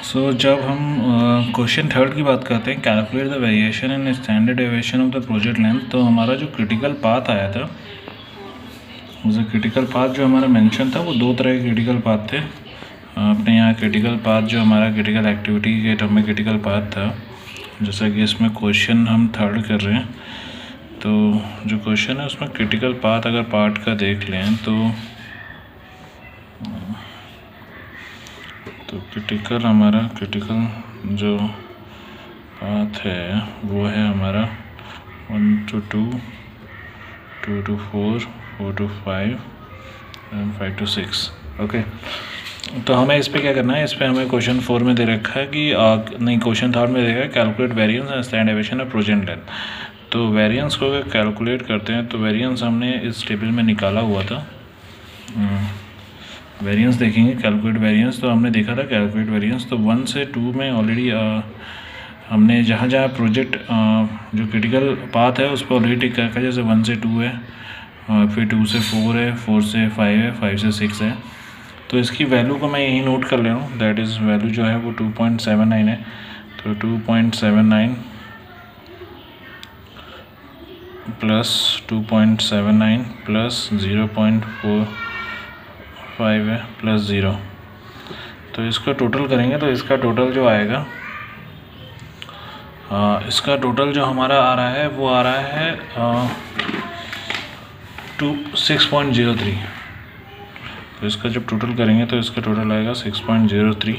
जब हम question third की बात करते हैं, calculate the variation in standard deviation of the project length, तो हमारा जो क्रिटिकल पाथ आया था, क्रिटिकल पाथ जो हमारा मेंशन था वो दो तरह के क्रिटिकल पाथ थे अपने यहाँ। क्रिटिकल पाथ जो हमारा क्रिटिकल एक्टिविटी के टर्म में क्रिटिकल पाथ था, जैसा कि इसमें क्वेश्चन हम थर्ड कर रहे हैं, तो जो क्वेश्चन है उसमें क्रिटिकल पाथ अगर पार्ट का देख लें तो क्रिटिकल जो पाथ है वो है हमारा 1 to 2, 2 to 4, 4 to 5 and 5 to 6। Okay, तो हमें इस पे क्या करना है, इस पे हमें क्वेश्चन 4 में दे रखा है कि नहीं, क्वेश्चन थर्ड में दे रखा है calculate variance and standard deviation of project length. तो वेरिएंस को अगर कैलकुलेट करते हैं तो वेरिएंस हमने इस टेबल में निकाला हुआ था। वेरिएंस देखेंगे, कैलकुलेट वेरिएंस, तो हमने देखा था कैलकुलेट वेरिएंस, तो 1 से 2 में ऑलरेडी हमने जहाँ जहाँ प्रोजेक्ट जो क्रिटिकल पाथ है उस पर ऑलरेडी टिक रखा है। जैसे 1 से 2 है, फिर 2 से 4 है, 4 से 5 है, 5 से 6 है। तो इसकी वैल्यू को मैं यहीं नोट कर ले रहा हूँ, दैट इज़ वैल्यू जो है वो 2.79 है। तो 2.79 प्लस 2.79 प्लस 0.45 है प्लस 0। तो इसका टोटल करेंगे तो इसका टोटल जो आएगा, इसका टोटल जो हमारा आ रहा है वो आ रहा है 6.03। तो इसका जब टोटल करेंगे तो इसका टोटल आएगा 6.03।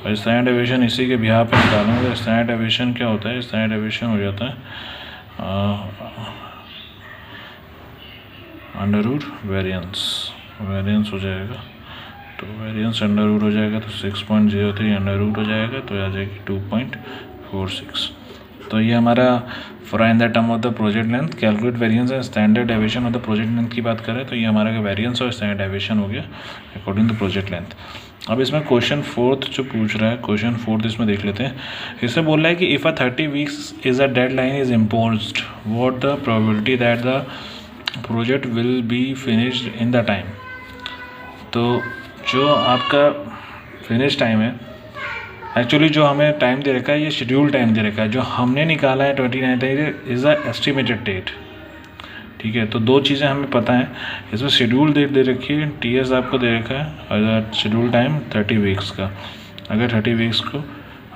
और स्टैंडर्ड डेविएशन इसी के बिहार पे निकालेंगे। तो स्टैंडर्ड डेविएशन क्या होता है, स्टैंडर्ड डेविएशन हो जाता है अंडर रूट वेरिएंस हो जाएगा। तो वेरिएंस अंडर रूट हो जाएगा तो 6.03 अंडर रूट हो जाएगा, तो आ जाएगी 2.46। तो ये हमारा in the term of the project length calculate variance and standard deviation of the project length की बात करें तो ये हमारा वेरिएंस और स्टैंडर्ड डेविएशन हो गया अकॉर्डिंग टू प्रोजेक्ट लेंथ। अब इसमें क्वेश्चन फोर्थ जो पूछ रहा है, क्वेश्चन फोर्थ इसमें देख लेते हैं। इसमें बोल रहा है कि if a 30 weeks is a dead line is imposed, what the probability that the project will be finished in the time. तो जो आपका फिनिश टाइम है, एक्चुअली जो हमें टाइम दे रखा है ये शेड्यूल टाइम दे रखा है, जो हमने निकाला है 29 इज़ अ एस्टिमेटेड डेट। ठीक है, तो दो चीज़ें हमें पता है, इसमें शेड्यूल डेट दे रखी है, TS आपको दे रखा है, अगर शेड्यूल टाइम 30 वीक्स का, अगर 30 वीक्स को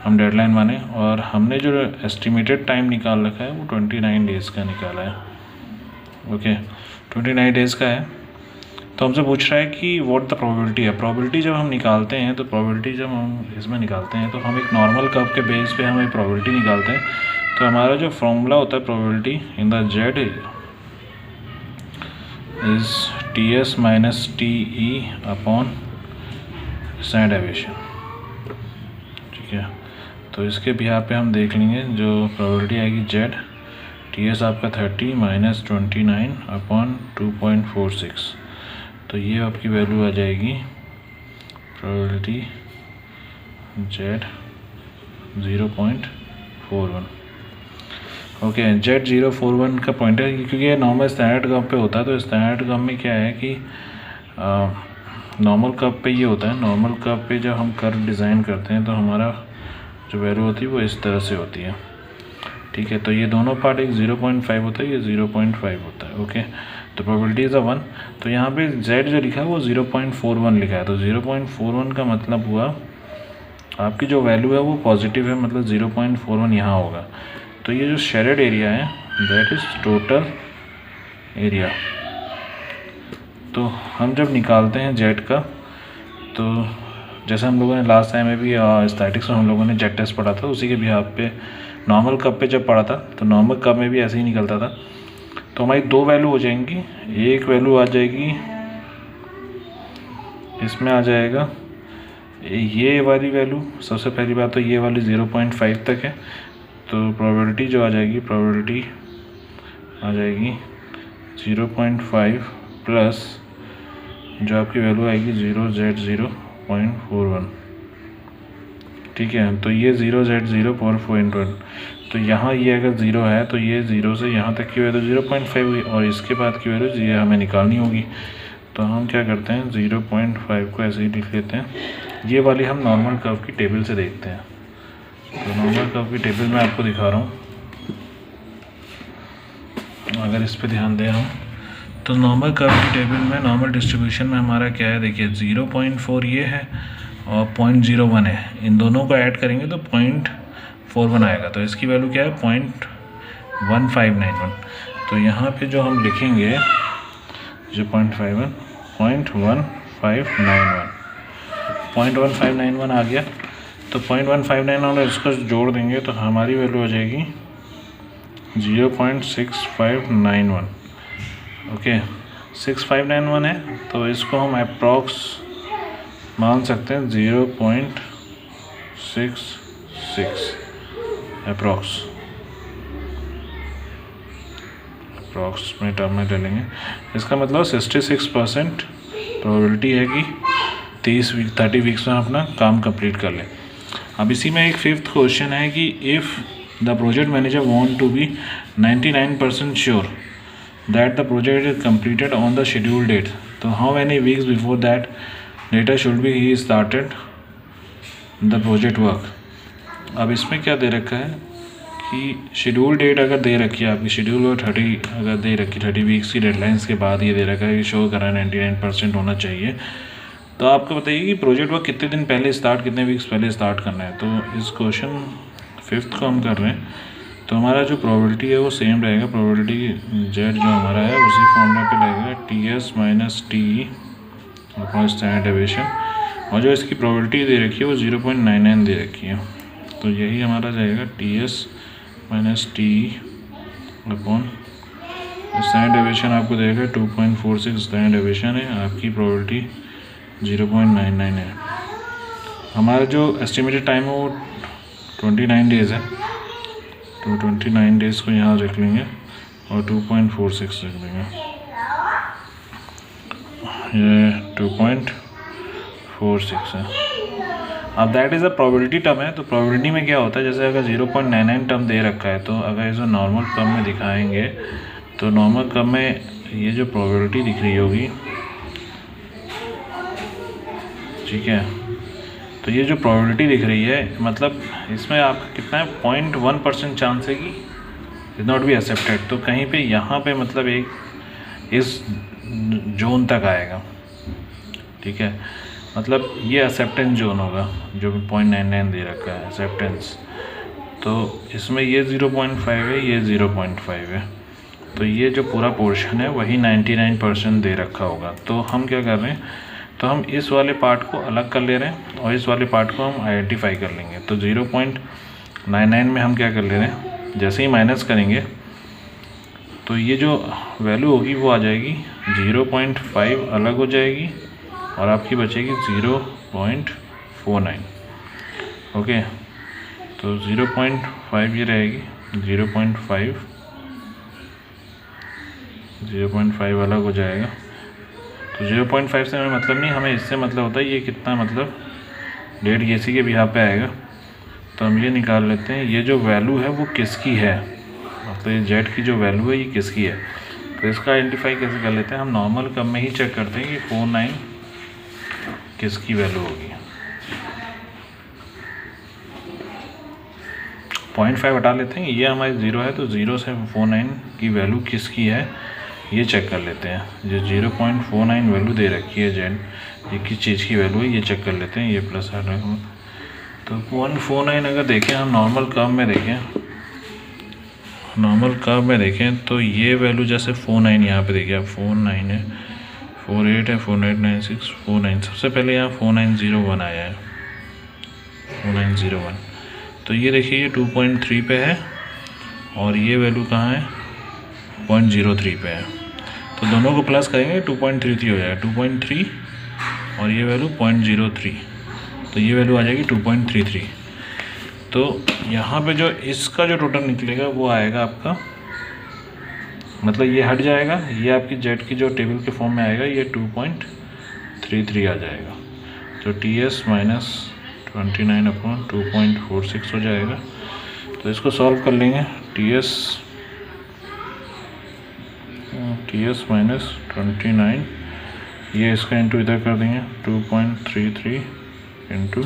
हम डेडलाइन माने, और हमने जो एस्टिमेटेड टाइम निकाल रखा है वो 29 डेज़ का निकाला है। ओके, 29 डेज़ का है। तो हमसे पूछ रहा है कि व्हाट द प्रोबेबिलिटी है। प्रोबेबिलिटी जब हम निकालते हैं तो प्रोबेबिलिटी जब हम इसमें निकालते हैं तो हम एक नॉर्मल कर्व के बेस पे हम एक प्रोबेबिलिटी निकालते हैं। तो हमारा जो फॉर्मूला होता है probability in the Z is TS minus TE upon standard deviation. ठीक है, तो इसके बिहार पे हम देख लेंगे जो प्रोबेबिलिटी आएगी जेड, TS आपका 30 माइनस 29 अपॉन 2.46। तो ये आपकी वैल्यू आ जाएगी प्रोबेबिलिटी जेड 0.41। ओके, जेड 0.41 का पॉइंट है क्योंकि ये नॉर्मल स्टैंडर्ड कर्व पे होता है। तो स्टैंडर्ड कर्व में क्या है कि नॉर्मल कर्व पे ये होता है, नॉर्मल कर्व पे जब हम कर्व डिज़ाइन करते हैं तो हमारा जो वैल्यू होती है वो इस तरह से होती है। ठीक है, तो ये दोनों पार्ट, एक 0.5 होता है, ये 0.5 होता है। ओके, तो प्रोबेबिलिटी इज़ 1। तो यहाँ पे z जो लिखा है वो 0.41 लिखा है। तो 0.41 का मतलब हुआ आपकी जो वैल्यू है वो पॉजिटिव है, मतलब 0.41 यहाँ होगा। तो ये जो शेडेड एरिया है दैट इज़ टोटल एरिया। तो हम जब निकालते हैं z का, तो जैसे हम लोगों ने लास्ट टाइम में भी स्टैटिक्स में हम लोगों ने जेड टेस्ट पढ़ा था, उसी के भी यहाँ पे नॉर्मल कर्व पे जब पढ़ा था तो नॉर्मल कर्व में भी ऐसे ही निकलता था। तो हमारी दो वैल्यू हो जाएंगी, एक वैल्यू आ जाएगी इसमें आ जाएगा ये वाली वैल्यू, सबसे पहली बात तो ये वाली 0.5 तक है। तो प्रोबेबिलिटी जो आ जाएगी, प्रोबेबिलिटी आ जाएगी 0.5 प्लस जो आपकी वैल्यू आएगी 0z0.41। ठीक है, तो ये 0z0.41। तो यहाँ ये अगर 0 है तो ये 0 से यहाँ तक की वैल्यू 0.5 हुई, और इसके बाद की वैल्यू ये हमें निकालनी होगी। तो हम क्या करते हैं, 0.5 को ऐसे ही लिख लेते हैं ये वाली हम नॉर्मल कर्व की टेबल से देखते हैं। तो नॉर्मल कर्व की टेबल मैं आपको दिखा रहा हूँ। अगर इस पे ध्यान दें हम, तो नॉर्मल कर्व की टेबल में नॉर्मल डिस्ट्रीब्यूशन में हमारा क्या है, देखिए 0.4 ये है और 0.01 है। इन दोनों को ऐड करेंगे तो 0.41 आएगा। तो इसकी वैल्यू क्या है, 0.1591। तो यहाँ पे जो हम लिखेंगे जो 0.1591 आ गया। तो 0.1591 इसको जोड़ देंगे तो हमारी वैल्यू हो जाएगी 0.6591। ओके, 6591 है, तो इसको हम अप्रॉक्स मान सकते हैं 0.66 अप्रॉक्स में टर्म में ले लेंगे। इसका मतलब 66% प्रोबेबिलिटी है कि 30 वीक्स में अपना काम कंप्लीट कर लें। अब इसी में एक 5th क्वेश्चन है कि if the project manager want to be 99% sure that the project is completed on the schedule date, तो how many weeks before that data should be he started the project work. अब इसमें क्या दे रखा है कि schedule date अगर दे रखी है आपकी, शेड्यूल और 30 अगर दे रखी 30 वीक्स की डेडलाइंस के बाद ये दे रखा है कि शो करा 99% होना चाहिए। तो आपको बताइए कि प्रोजेक्ट वर्क कितने दिन पहले स्टार्ट, कितने वीक्स पहले स्टार्ट करना है। तो इस क्वेश्चन 5th को हम कर रहे हैं, तो हमारा जो प्रोबेबिलिटी है वो सेम रहेगा। प्रोबेबिलिटी जेड जो हमारा है उसी फॉर्मूला पे लगेगा, TS minus TE upon standard deviation, और जो इसकी प्रोबेबिलिटी दे रखी है वो 0.99 दे रखी है। तो यही हमारा जाएगा TS minus TE upon standard deviation आपको देगा 2.46 स्टैंडर्ड डेविएशन है, आपकी प्रोबेबिलिटी 0.99 है। हमारा जो एस्टिमेटेड टाइम है वो 29 डेज़ है। तो 29 डेज़ को यहाँ रख लेंगे और 2.46 रख देंगे, ये 2.46 है। अब that is a probability term है। तो प्रोबेबिलिटी में क्या होता है, जैसे अगर 0.99 टर्म दे रखा है, तो अगर इसे नॉर्मल कर्व में दिखाएंगे तो नॉर्मल कर्व में ये जो प्रोबेबिलिटी दिख रही होगी, ठीक है, तो ये जो प्रोबेबिलिटी दिख रही है मतलब इसमें आपका कितना है, 0.1% चांस है कि इज नॉट बी एक्सेप्टेड। तो कहीं पे यहाँ पे मतलब एक इस जोन तक आएगा, ठीक है, मतलब ये एक्सेप्टेंस जोन होगा जो भी 0.99 दे रखा है एक्सेप्टेंस। तो इसमें ये 0.5 है, ये 0.5 है, तो ये जो पूरा पोर्शन है वही 99% दे रखा होगा। तो हम क्या कर रहे हैं, तो हम इस वाले पार्ट को अलग कर ले रहे हैं और इस वाले पार्ट को हम आइडेंटिफाई कर लेंगे। तो 0.99 में हम क्या कर ले रहे हैं, जैसे ही माइनस करेंगे तो ये जो वैल्यू होगी वो आ जाएगी 0.5 अलग हो जाएगी और आपकी बचेगी 0.49। ओके, तो 0.5 ये रहेगी, 0.5 अलग हो जाएगा। तो 0.5 से हमें मतलब नहीं, हमें इससे मतलब होता है ये कितना, मतलब डेढ़ केसी के भी यहाँ पे आएगा। तो हम ये निकाल लेते हैं, ये जो वैल्यू है वो किसकी है, मतलब ये जेड की जो वैल्यू है ये किसकी है। तो इसका आइडेंटिफाई कैसे कर लेते हैं, हम नॉर्मल कर्व में ही चेक करते हैं कि 49 किसकी वैल्यू होगी। 0.5 हटा लेते हैं, ये हमारी 0 है, तो 0 से 49 की वैल्यू किसकी है ये चेक कर लेते हैं। जो 0.49 वैल्यू दे रखी है जेड, ये किस चीज़ की वैल्यू है ये चेक कर लेते हैं। ये प्लस आ रहा है, तो 149 अगर देखें हम नॉर्मल कर्व में देखें, तो ये वैल्यू जैसे 49 यहाँ पे देखिए आप 49 है, 48 है, 4896, 49, सबसे पहले यहाँ 4901 आया है, 4901। तो ये देखिए ये 2.3 पे है और ये वैल्यू कहाँ है, 0.03 पे है। तो दोनों को प्लस करेंगे 2.33 हो जाएगा, 2.3 और ये वैल्यू 0.03, तो ये वैल्यू आ जाएगी 2.33। तो यहाँ पे जो इसका जो टोटल निकलेगा वो आएगा आपका, मतलब ये हट जाएगा, ये आपकी जेड की जो टेबल के फॉर्म में आएगा ये 2.33 आ जाएगा। तो TS माइनस 29 अपॉन 2.46 हो जाएगा। तो इसको सॉल्व कर लेंगे, TS माइनस 29, ये इसका इंटू इधर कर देंगे 2.33 इंटू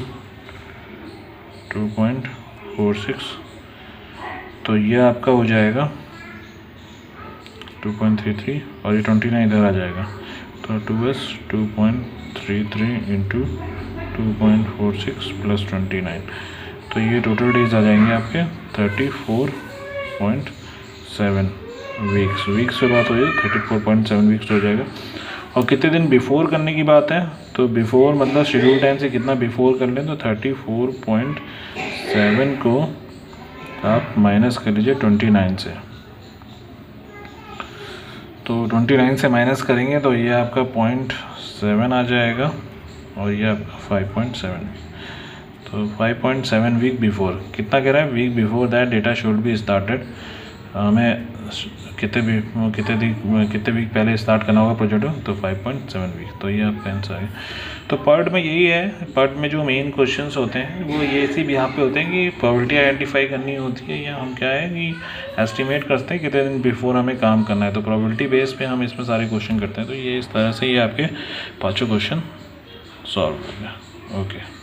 2.46, तो ये आपका हो जाएगा 2.33 और ये 29 इधर आ जाएगा, तो 2s 2.33 इंटू 2.46 प्लस 29, तो ये टोटल डेज आ जाएंगे आपके 34.7 वीक्स से बात हो जाएगी, 34.7 वीक्स हो जाएगा। और कितने दिन बिफोर करने की बात है, तो बिफोर मतलब शेड्यूल टाइम से कितना बिफोर कर लें, तो 34.7 को आप माइनस कर लीजिए 29 से, तो 29 से माइनस करेंगे तो ये आपका 0.7 आ जाएगा और ये आपका 5.7, तो 5.7 वीक बिफोर। कितना कह रहा है, week before that data should be started, हमें कितने वीक पहले स्टार्ट करना होगा प्रोजेक्ट, तो 5.7 वीक, तो ये आपका आंसर है। तो पार्ट में यही है, पार्ट में जो मेन क्वेश्चंस होते हैं वो ये इसी भी यहाँ पे होते हैं कि प्रोबेबिलिटी आइडेंटिफाई करनी होती है, या हम क्या है कि एस्टिमेट करते हैं कितने दिन बिफोर हमें काम करना है, तो प्रोबेबिलिटी बेस पे हम इसमें सारे क्वेश्चन करते हैं। तो ये इस तरह से ये आपके 5 क्वेश्चन सॉल्व हो गया। ओके।